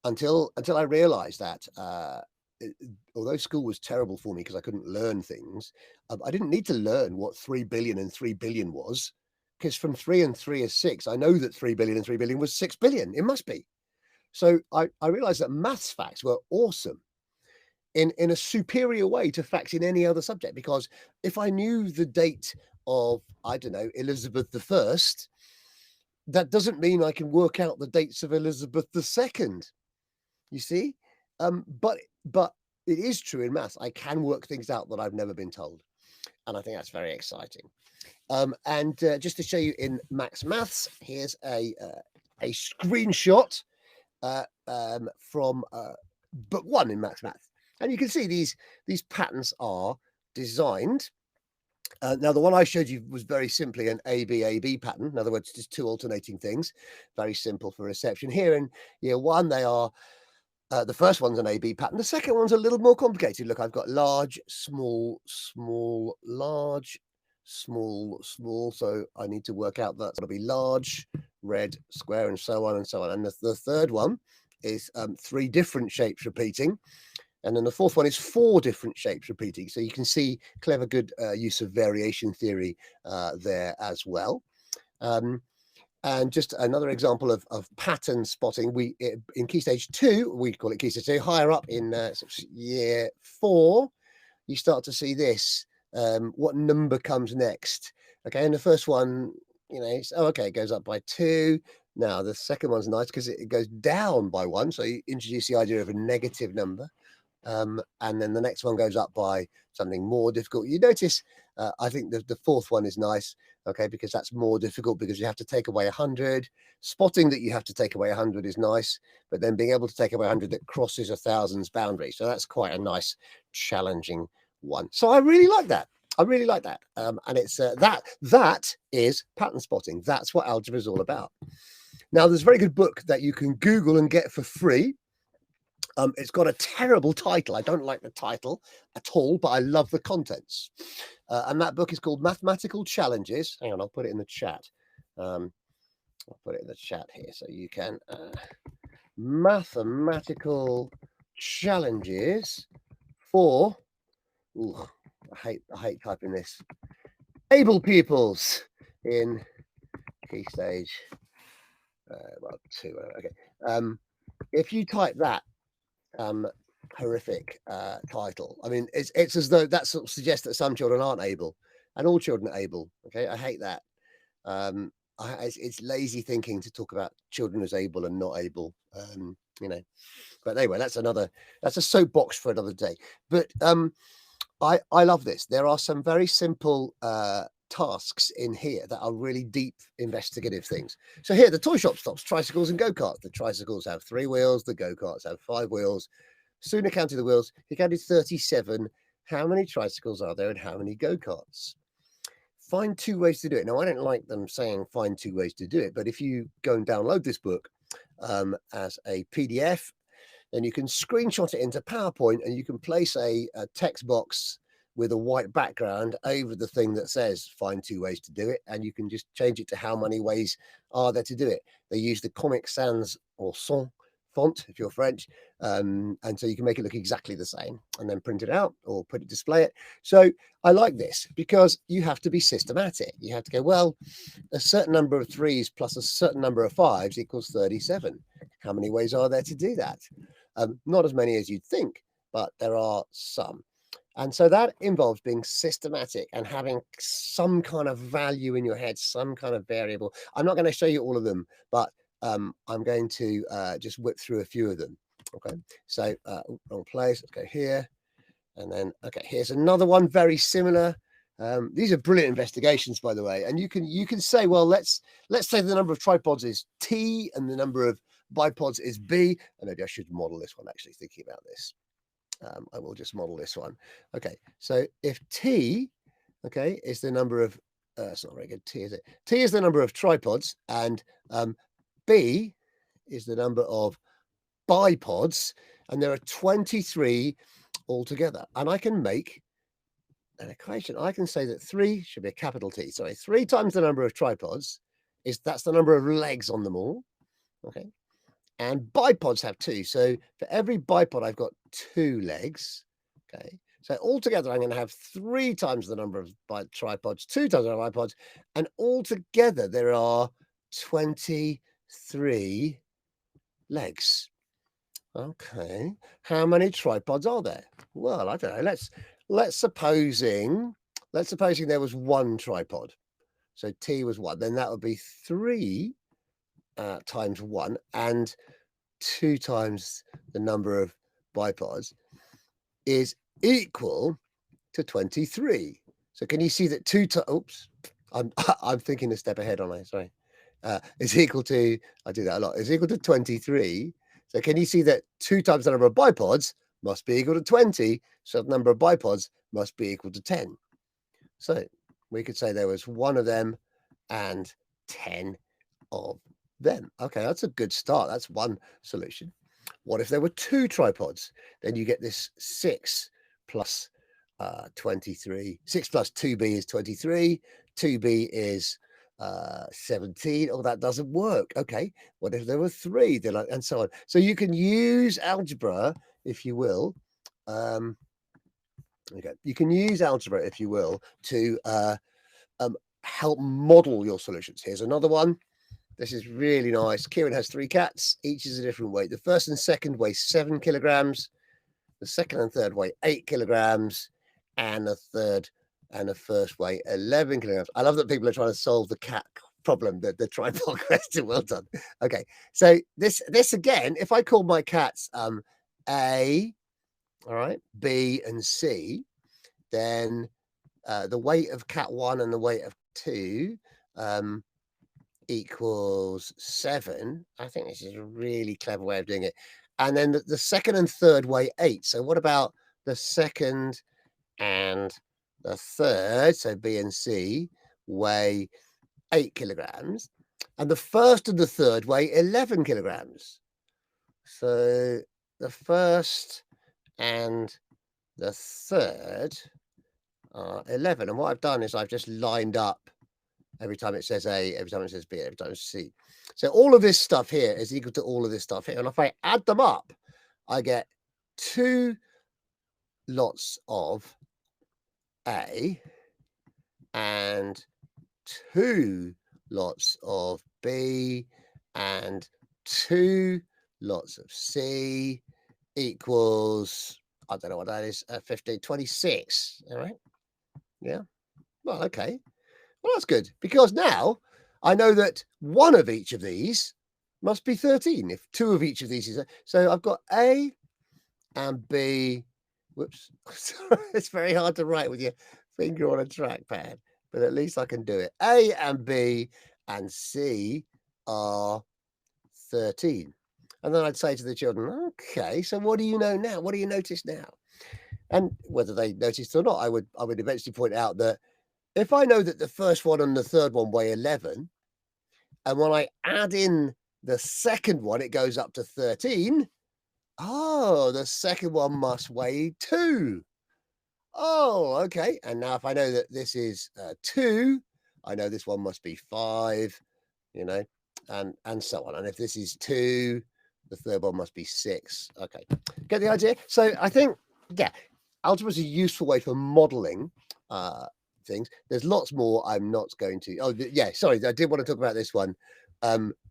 until I realized that although school was terrible for me because I couldn't learn things, I didn't need to learn what 3 billion and 3 billion was, because from 3 and 3 is 6, I know that 3 billion and 3 billion was 6 billion. It must be. So I realized that maths facts were awesome in a superior way to facts in any other subject, because if I knew the date of, I don't know, Elizabeth I, that doesn't mean I can work out the dates of Elizabeth II. You see? But it is true in maths. I can work things out that I've never been told. And I think that's very exciting. And just to show you in Max Maths, here's a screenshot from book 1 in Max Maths. And you can see these patterns are designed. Now, the one I showed you was very simply an AB pattern. In other words, just two alternating things. Very simple for reception. Here in year 1, they are, the first one's an AB pattern. The second one's a little more complicated. Look, I've got large, small, small, large, small, small. So I need to work out that it'll be large, red, square, and so on and so on. And the third one is 3 different shapes repeating. And then the fourth one is 4 different shapes repeating. So you can see clever, good use of variation theory there as well. And just another example of pattern spotting. In Key Stage 2, we call it Key Stage 2, higher up in year 4, you start to see this. What number comes next? Okay, and the first one, it goes up by 2. Now, the second one's nice because it goes down by 1. So you introduce the idea of a negative number. And then the next one goes up by something more difficult. You notice, I think the fourth one is nice, okay, because that's more difficult because you have to take away 100. Spotting that you have to take away 100 is nice, but then being able to take away 100 that crosses 1,000's boundary. So that's quite a nice, challenging one. So I really like that. And it's that is pattern spotting. That's what algebra is all about. Now, there's a very good book that you can Google and get for free. It's got a terrible title. I don't like the title at all, but I love the contents. And that book is called Mathematical Challenges. Hang on, I'll put it in the chat. I'll put it in the chat here so you can. Mathematical Challenges for. Ooh, I hate typing this. Able pupils in Key Stage 2. Okay. If you type that. Horrific title. I mean, it's as though that sort of suggests that some children aren't able, and all children are able. Okay, I hate that. It's lazy thinking to talk about children as able and not able. But anyway, that's a soapbox for another day. But I love this. There are some very simple tasks in here that are really deep investigative things. So here, the toy shop stops tricycles and go-karts. The tricycles have 3 wheels, the go-karts have 5 wheels. Sooner counted the wheels, he counted 37. How many tricycles are there and how many go-karts? Find 2 ways to do it. Now, I don't like them saying find 2 ways to do it, but if you go and download this book as a PDF, then you can screenshot it into PowerPoint and you can place a text box with a white background over the thing that says find 2 ways to do it, and you can just change it to how many ways are there to do it. They use the Comic Sans or Sans font if you're French. And so you can make it look exactly the same and then print it out or display it. So I like this because you have to be systematic. You have to go, well, a certain number of 3s plus a certain number of 5s equals 37. How many ways are there to do that? Not as many as you'd think, but there are some. And so that involves being systematic and having some kind of value in your head, some kind of variable. I'm not going to show you all of them, but I'm going to just whip through a few of them. Okay, so wrong place. Let's go here. And then, okay, here's another one very similar. These are brilliant investigations, by the way. And you can say, well, let's say the number of tripods is T and the number of bipods is B. And maybe I should model this one, actually, thinking about this. I will just model this one. Okay, so if T, okay, is the number of, it's not very good, T, is it? T is the number of tripods, and B is the number of bipods, and there are 23 altogether. And I can make an equation. I can say that 3 should be a capital T. Sorry, 3 times the number of tripods that's the number of legs on them all. Okay. And bipods have 2. So for every bipod, I've got 2 legs. Okay. So altogether, I'm going to have 3 times the number of tripods, 2 times the number of bipods. And altogether, there are 23 legs. Okay. How many tripods are there? Well, I don't know. Let's supposing there was 1 tripod. So T was 1. Then that would be 3 times 1 and 2 times the number of bipods is equal to 23. So can you see that 2 times, oops, I'm thinking a step ahead, aren't I? Sorry. Is equal to, I do that a lot, is equal to 23. So can you see that 2 times the number of bipods must be equal to 20. So the number of bipods must be equal to 10. So we could say there was 1 of them and 10 of them. Okay, that's a good start. That's one solution. What if there were 2 tripods? Then you get this 6 plus 23. 6 plus 2b is 23. 2b is 17. Oh, that doesn't work. Okay, what if there were 3? Then and so on. So you can use algebra, if you will. Okay, you can use algebra, if you will, to help model your solutions. Here's another one. This is really nice. Kieran has 3 cats. Each is a different weight. The first and second weigh 7 kilograms. The second and third weigh 8 kilograms. And the third and the first weigh 11 kilograms. I love that people are trying to solve the cat problem, the tripod question. Well done. Okay, so this again, if I call my cats A, all right, B and C, then the weight of cat 1 and the weight of 2 equals 7. I think this is a really clever way of doing it. And then the second and third weigh 8. So what about the second and the third? So B and C weigh 8 kilograms. And the first and the third weigh 11 kilograms. So the first and the third are 11. And what I've done is I've just lined up every time it says A, every time it says B, every time it's C. So all of this stuff here is equal to all of this stuff here. And if I add them up, I get 2 lots of A and 2 lots of B and 2 lots of C equals, I don't know what that is, 15, 26. All right. Yeah. Well, okay. Well, that's good, because now I know that 1 of each of these must be 13 if 2 of each of these is. So I've got A and B. Whoops. It's very hard to write with your finger on a trackpad, but at least I can do it. A and B and C are 13. And then I'd say to the children, okay, so what do you know now? What do you notice now? And whether they noticed or not, I would eventually point out that if I know that the first one and the third one weigh 11, and when I add in the second one, it goes up to 13. Oh, the second one must weigh 2. Oh, okay. And now if I know that this is 2, I know this one must be 5, you know, and so on. And if this is 2, The third one must be 6. Okay, get the idea? So I think, yeah, algebra is a useful way for modeling things. There's lots more. I'm not going to. Oh, yeah, sorry. I did want to talk about this one.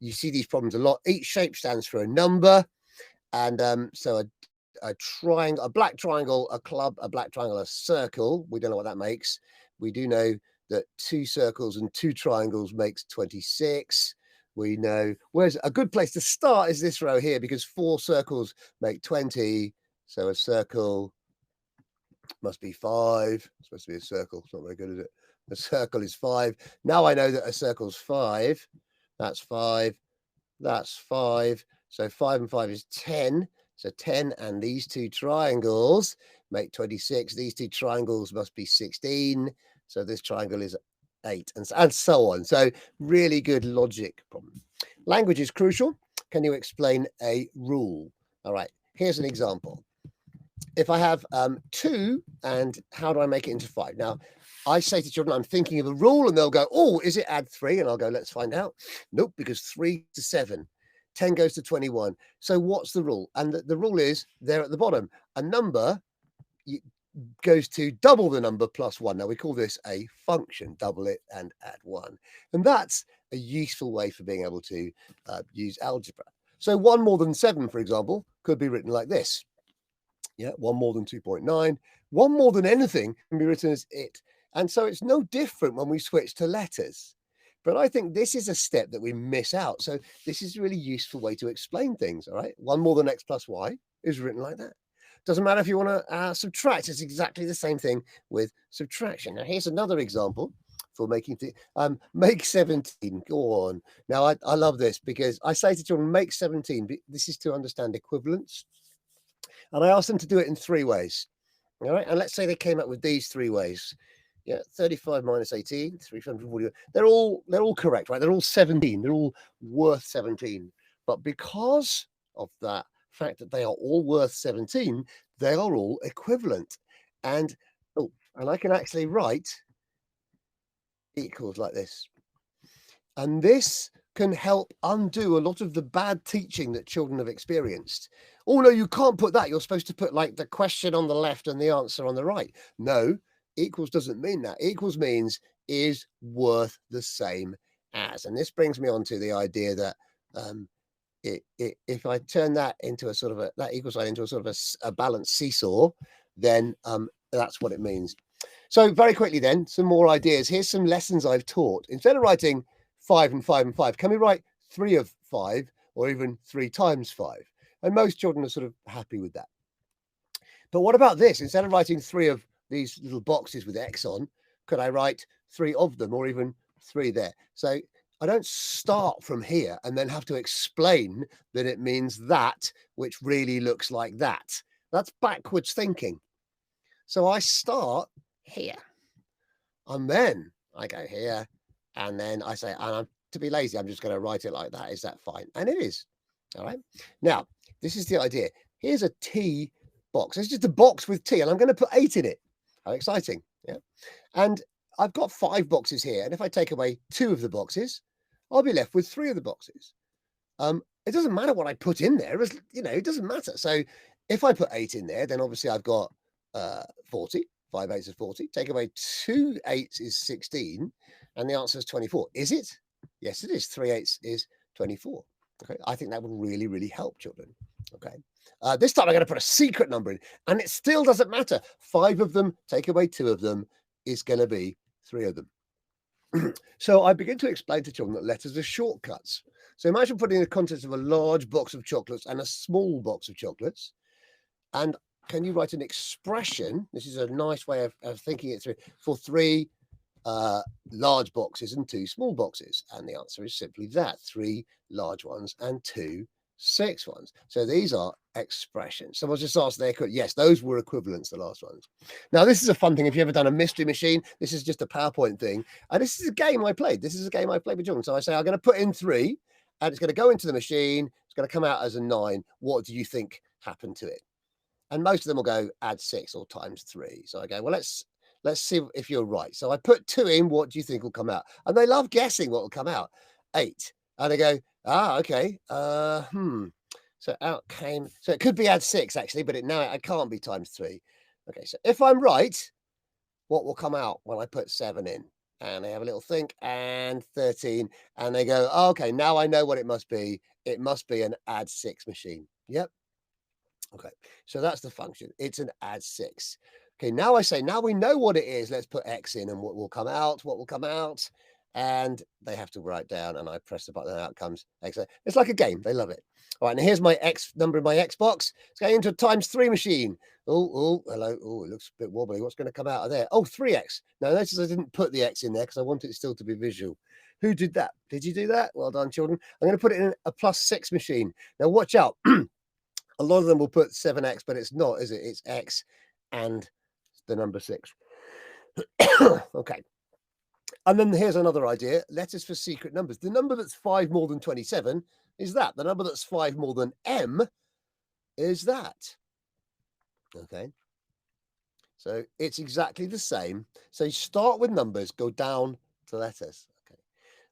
You see these problems a lot. Each shape stands for a number. And so a triangle, a black triangle, a club, a black triangle, a circle. We don't know what that makes. We do know that 2 circles and 2 triangles makes 26. We know where's a good place to start is this row here, because 4 circles make 20. So a circle must be 5. It's supposed to be a circle. It's not very good, is it? A circle is 5. Now I know that a circle's 5. That's 5. That's 5. So 5 and 5 is 10. So 10 and these 2 triangles make 26. These 2 triangles must be 16. So this triangle is 8, and so on. So really good logic problem. Language is crucial. Can you explain a rule? All right, here's an example. If I have 2, and how do I make it into 5? Now, I say to children, I'm thinking of a rule, and they'll go, oh, is it add 3? And I'll go, let's find out. Nope, because 3 to 7. 10 goes to 21. So what's the rule? And the rule is there at the bottom. A number goes to double the number plus 1. Now we call this a function, double it and add 1. And that's a useful way for being able to use algebra. So 1 more than 7, for example, could be written like this. Yeah, 1 more than 2.9. 1 more than anything can be written as it. And so it's no different when we switch to letters. But I think this is a step that we miss out. So this is a really useful way to explain things, all right? 1 more than x plus y is written like that. Doesn't matter if you want to subtract. It's exactly the same thing with subtraction. Now, here's another example for making things. Make 17. Go on. Now, I love this because I say to children, make 17. This is to understand equivalence. And I ask them to do it in 3 ways. All right. And let's say they came up with these 3 ways. Yeah, 35 minus 18, 340. They're all correct, right? They're all 17. They're all worth 17. But because of that fact that they are all worth 17, they are all equivalent. And I can actually write equals like this. And this can help undo a lot of the bad teaching that children have experienced. Oh, no, you can't put that. You're supposed to put like the question on the left and the answer on the right. No, equals doesn't mean that. Equals means is worth the same as. And this brings me on to the idea that if I turn that into a sort of that equal sign into a sort of a balanced seesaw, then that's what it means. So very quickly then, some more ideas. Here's some lessons I've taught. Instead of writing 5 and 5 and 5, can we write 3 of 5 or even 3 times 5? And most children are sort of happy with that. But what about this? Instead of writing 3 of these little boxes with X on, could I write 3 of them or even 3 there? So I don't start from here and then have to explain that it means that, which really looks like that. That's backwards thinking. So I start here and then I go here and then I say, and to be lazy, I'm just going to write it like that. Is that fine? And it is. All right. Now, this is the idea. Here's a T box. It's just a box with T and I'm going to put 8 in it. How exciting. Yeah. And I've got 5 boxes here. And if I take away 2 of the boxes, I'll be left with 3 of the boxes. It doesn't matter what I put in there, it doesn't matter. So if I put 8 in there, then obviously I've got 40. 5 8s is 40. Take away 2 8s is 16. And the answer is 24. Is it? Yes, it is. 3 8s is 24. Okay. I think that would really, really help children. Okay. This time I'm going to put a secret number in, and it still doesn't matter. 5 of them, take away 2 of them, is going to be 3 of them. So I begin to explain to children that letters are shortcuts. So imagine putting the contents of a large box of chocolates and a small box of chocolates. And can you write an expression? This is a nice way of thinking it through for 3 large boxes and 2 small boxes. And the answer is simply that: 3 large ones and 2 6 ones. So these are expressions. Someone just asked there, yes, those were equivalents, the last ones. Now, this is a fun thing. If you've ever done a mystery machine, this is just a PowerPoint thing. And this is a game I played. This is a game I played with children. So I say, I'm going to put in 3 and it's going to go into the machine. It's going to come out as a 9. What do you think happened to it? And most of them will go add 6 or times 3. So I go, well, let's see if you're right. So I put 2 in. What do you think will come out? And they love guessing what will come out. 8. And they go, okay. So So out came, so it could be add 6 actually, but now it can't be times 3. Okay, so if I'm right, what will come out when I put 7 in? And they have a little think, and 13, and they go, oh, okay, now I know what it must be. It must be an add 6 machine. Yep. Okay, so that's the function. It's an add 6. Okay, now I say, now we know what it is. Let's put X in and what will come out, and they have to write down, and I press the button and out comes X. It's like a game. They love it. All right, and here's my X number in my Xbox. It's going into a times 3 machine. Oh, hello. Oh, it looks a bit wobbly. What's going to come out of there? Oh, 3X. Now, notice I didn't put the X in there because I want it still to be visual. Who did that? Did you do that? Well done, children. I'm going to put it in a plus 6 machine. Now, watch out. A lot of them will put 7X, but it's not, is it? It's X and the number 6. Okay. And then here's another idea. Letters for secret numbers. The number that's 5 more than 27 is that. The number that's 5 more than M is that. Okay. So it's exactly the same. So you start with numbers, go down to letters.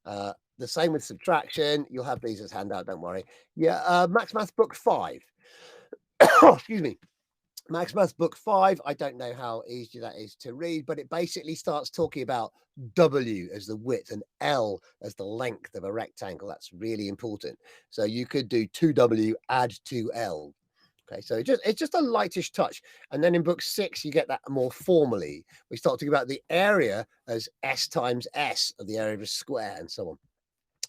Okay. The same with subtraction. You'll have these as handout, don't worry. Yeah, Max Math book 5. Excuse me. Max Math book 5. I don't know how easy that is to read, but it basically starts talking about W as the width and L as the length of a rectangle. That's really important. So you could do 2W add 2L. Okay, so it's just a lightish touch. And then in book 6, you get that more formally. We start talking about the area as S times S of the area of a square and so on.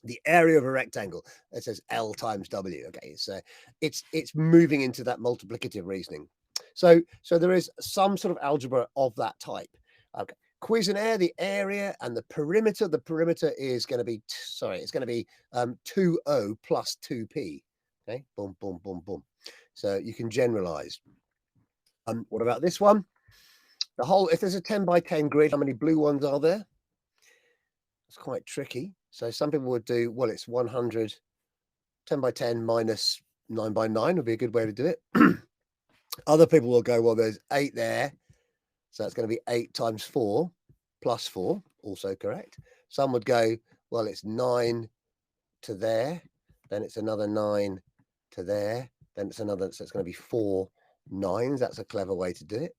The area of a rectangle, it says L times W. Okay, so it's moving into that multiplicative reasoning. So there is some sort of algebra of that type. Okay, Cuisenaire, the area and the perimeter. The perimeter is going to be, it's going to be 2O plus 2P. Okay, boom, boom, boom, boom. So you can generalize. What about this one? The whole, if there's a 10 by 10 grid, how many blue ones are there? It's quite tricky. So some people would do, well, it's 100, 10 by 10 minus 9 by 9 would be a good way to do it. Other people will go, well, there's 8 there. So that's going to be 8 times 4 plus 4, also correct. Some would go, well, it's 9 to there. Then it's another 9 to there. Then it's another, so it's going to be 4 9s. That's a clever way to do it.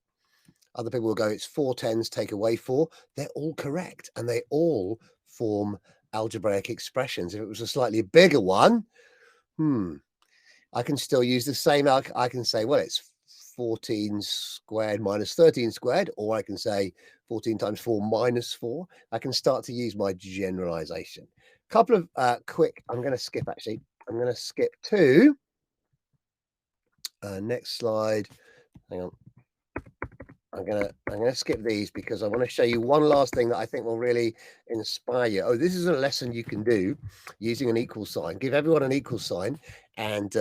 Other people will go, it's 4 10s, take away 4. They're all correct. And they all form algebraic expressions. If it was a slightly bigger one, I can still use the same. I can say, well, it's 14 squared minus 13 squared, or I can say 14 times 4 minus 4. I can start to use my generalization. Couple of quick, I'm going to skip actually. I'm going to skip to next slide. Hang on. I'm gonna skip these because I want to show you one last thing that I think will really inspire you. Oh, this is a lesson you can do using an equal sign. Give everyone an equal sign and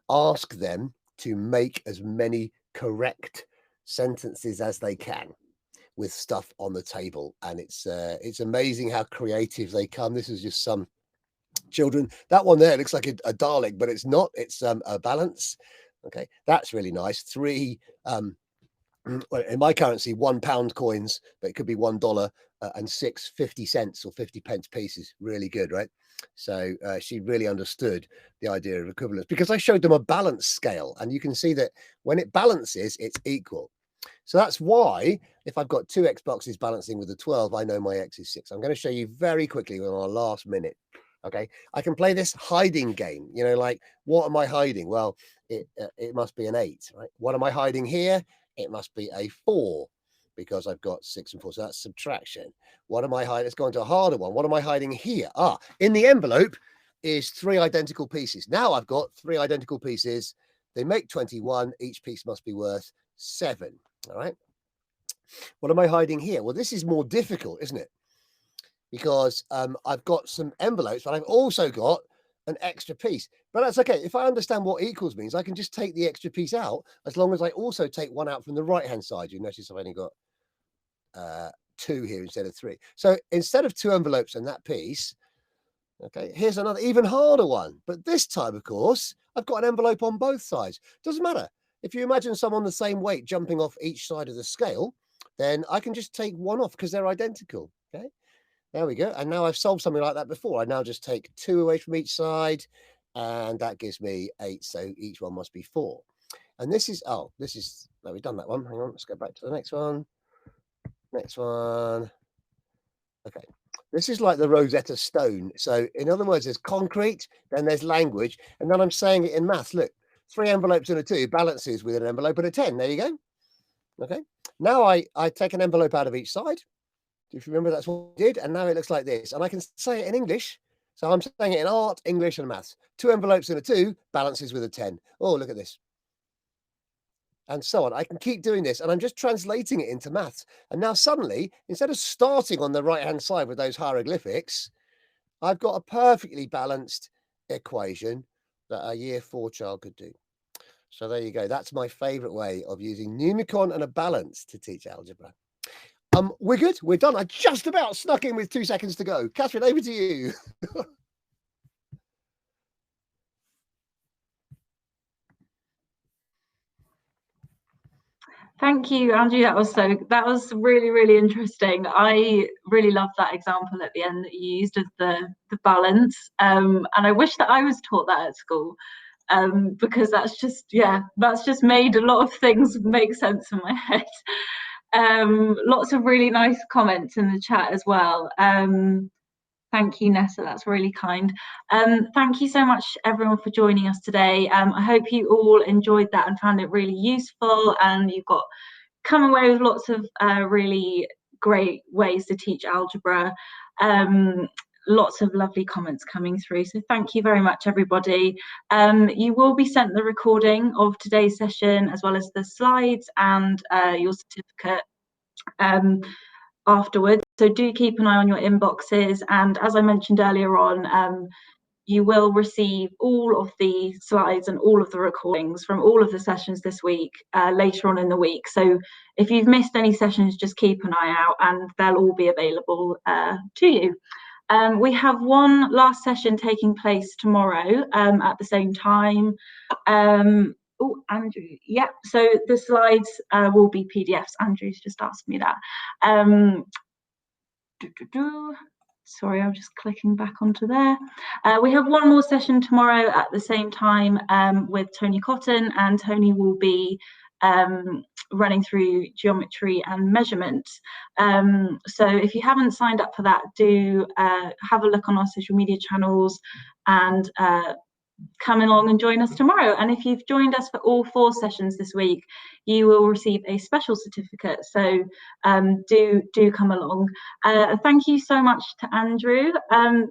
ask them to make as many correct sentences as they can with stuff on the table. And it's amazing how creative they come. This is just some children. That one there looks like a Dalek, but it's not. It's a balance. Okay, that's really nice. 3 well, in my currency, £1 coins, but it could be $1 and 6 50-cent or 50-pence pieces. Really good, right? So she really understood the idea of equivalence because I showed them a balance scale, and you can see that when it balances, it's equal. So that's why if I've got 2 Xboxes balancing with a 12, I know my X is 6. I'm going to show you very quickly in our last minute. Okay, I can play this hiding game. You know, like, what am I hiding? Well, it must be an 8, right? What am I hiding here? It must be a 4 because I've got 6 and 4. So that's subtraction. What am I hiding? Let's go into a harder one. What am I hiding here? In the envelope is 3 identical pieces. Now I've got 3 identical pieces. They make 21. Each piece must be worth 7. All right. What am I hiding here? Well, this is more difficult, isn't it? Because I've got some envelopes, but I've also got an extra piece. But that's okay. If I understand what equals means, I can just take the extra piece out as long as I also take one out from the right-hand side. You notice I've only got 2 here instead of 3. So instead of 2 envelopes and that piece, okay, here's another even harder one. But this time, of course, I've got an envelope on both sides. Doesn't matter. If you imagine someone the same weight jumping off each side of the scale, then I can just take one off because they're identical. Okay. There we go. And now I've solved something like that before. I now just take 2 away from each side and that gives me 8. So each one must be 4. And this is, no, we've done that one. Hang on, let's go back to the next one. Next one. Okay. This is like the Rosetta Stone. So in other words, there's concrete, then there's language, and then I'm saying it in maths. Look, 3 envelopes and a 2 balances with an envelope and a 10. There you go. Okay. Now I take an envelope out of each side. If you remember, that's what we did. And now it looks like this. And I can say it in English. So I'm saying it in art, English, and maths. 2 envelopes and a 2 balances with a 10. Oh, look at this. And so on. I can keep doing this, and I'm just translating it into maths. And now suddenly, instead of starting on the right-hand side with those hieroglyphics, I've got a perfectly balanced equation that a year 4 child could do. So there you go. That's my favorite way of using Numicon and a balance to teach algebra. We're good. We're done. I just about snuck in with 2 seconds to go. Catherine, over to you. Thank you, Andrew. That was really, really interesting. I really loved that example at the end that you used of the balance. And I wish that I was taught that at school. Because that's just made a lot of things make sense in my head. Lots of really nice comments in the chat as well. Thank you, Nessa, that's really kind. Thank you so much, everyone, for joining us today. I hope you all enjoyed that and found it really useful, and you've come away with lots of really great ways to teach algebra. Lots of lovely comments coming through, so thank you very much, everybody. You will be sent the recording of today's session as well as the slides and your certificate afterwards, so do keep an eye on your inboxes. And as I mentioned earlier on, you will receive all of the slides and all of the recordings from all of the sessions this week later on in the week. So if you've missed any sessions, just keep an eye out and they'll all be available to you. We have one last session taking place tomorrow at the same time. Oh, Andrew, yeah, so the slides will be PDFs. Andrew's just asked me that. Sorry, I'm just clicking back onto there. We have one more session tomorrow at the same time with Tony Cotton, and Tony will be running through geometry and measurement. So if you haven't signed up for that, do have a look on our social media channels and come along and join us tomorrow. And if you've joined us for all 4 sessions this week, you will receive a special certificate, so do come along. Thank you so much to Andrew.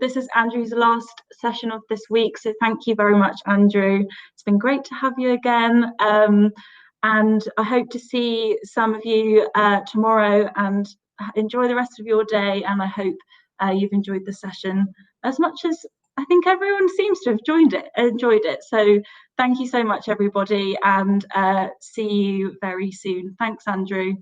This is Andrew's last session of this week, so thank you very much, Andrew. It's been great to have you again, and I hope to see some of you tomorrow, and enjoy the rest of your day. And I hope you've enjoyed the session as much as I think everyone seems to have enjoyed it. So thank you so much, everybody, and see you very soon. Thanks, Andrew.